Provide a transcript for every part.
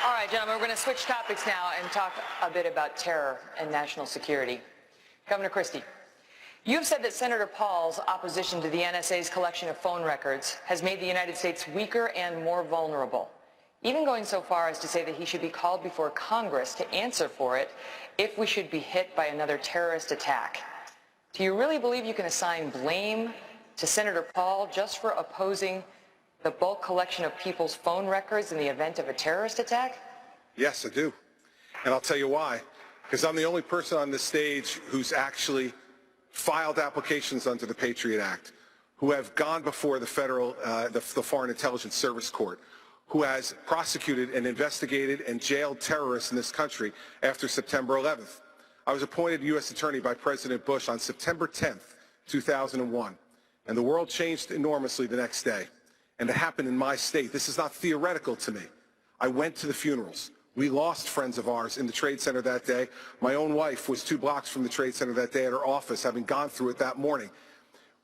All right, gentlemen, we're going to switch topics now and talk a bit about terror and national security. Governor Christie, you have said that Senator Paul's opposition to the NSA's collection of phone records has made the United States weaker and more vulnerable, even going so far as to say that he should be called before Congress to answer for it if we should be hit by another terrorist attack. Do you really believe you can assign blame to Senator Paul just for opposing the bulk collection of people's phone records in the event of a terrorist attack? Yes, I do. And I'll tell you why. Because I'm the only person on this stage who's actually filed applications under the Patriot Act, who have gone before the the Foreign Intelligence Service Court, who has prosecuted and investigated and jailed terrorists in this country after September 11th. I was appointed U.S. Attorney by President Bush on September 10th, 2001, and the world changed enormously the next day. And it happened in my state. This is not theoretical to me. I went to the funerals. We lost friends of ours in the Trade Center that day. My own wife was 2 blocks from the Trade Center that day at her office, having gone through it that morning.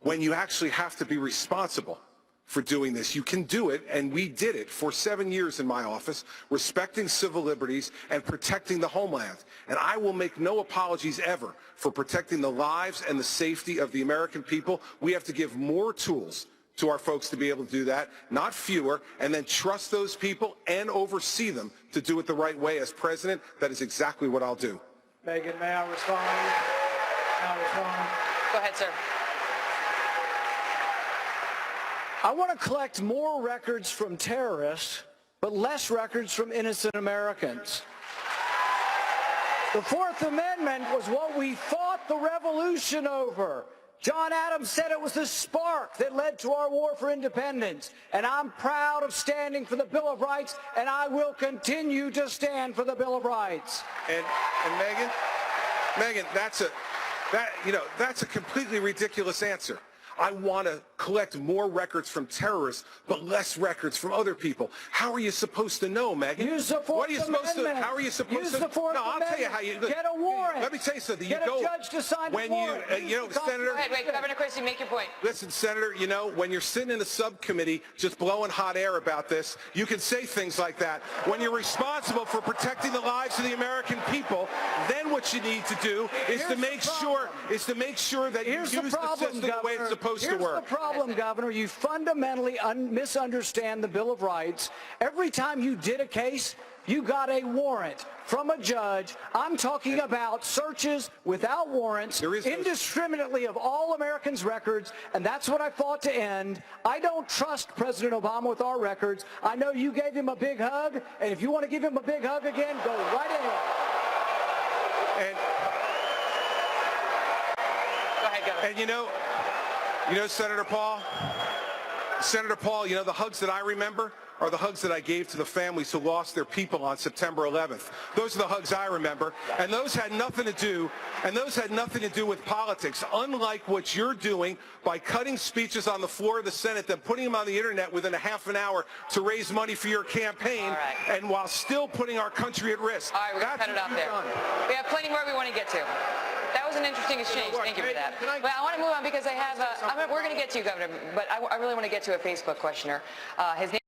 When you actually have to be responsible for doing this, you can do it, and we did it for 7 years in my office, respecting civil liberties and protecting the homeland. And I will make no apologies ever for protecting the lives and the safety of the American people. We have to give more tools to our folks to be able to do that, not fewer, and then trust those people and oversee them to do it the right way. As president, that is exactly what I'll do. Megan, may I respond? Go ahead, sir. I want to collect more records from terrorists, but less records from innocent Americans. The Fourth Amendment was what we fought the revolution over. John Adams said it was the spark that led to our war for independence. And I'm proud of standing for the Bill of Rights, and I will continue to stand for the Bill of Rights. And Megan, that's a completely ridiculous answer. I want to collect more records from terrorists, but less records from other people. How are you supposed to know, Megan? Use the Fourth Amendment. How are you supposed Use to? The Fourth no, I'll Amendment. tell you how you get a warrant. Let me tell you something. Get a judge to sign the warrant. Senator. Wait, Governor Christie, make your point. Listen, Senator, when you're sitting in a subcommittee just blowing hot air about this, you can say things like that. When you're responsible for protecting the lives of the American people, then what you need to do is to make sure that you use the system the way it's supposed to work. Here's the problem, Governor. You fundamentally misunderstand the Bill of Rights. Every time you did a case, you got a warrant from a judge. I'm talking about searches without warrants, indiscriminately of all Americans' records, and that's what I fought to end. I don't trust President Obama with our records. I know you gave him a big hug, and if you want to give him a big hug again, go right ahead. Go ahead, Governor. And Senator Paul, the hugs that I remember are the hugs that I gave to the families who lost their people on September 11th. Those are the hugs I remember, and those had nothing to do with politics, unlike what you're doing by cutting speeches on the floor of the Senate, then putting them on the internet within a half an hour to raise money for your campaign, and while still putting our country at risk. All right, we're going to cut it off there. We have plenty more we want to get to. That was an interesting exchange. Thank you for that. But I want to move on because I have we're going to get to you, Governor, but I really want to get to a Facebook questioner. His name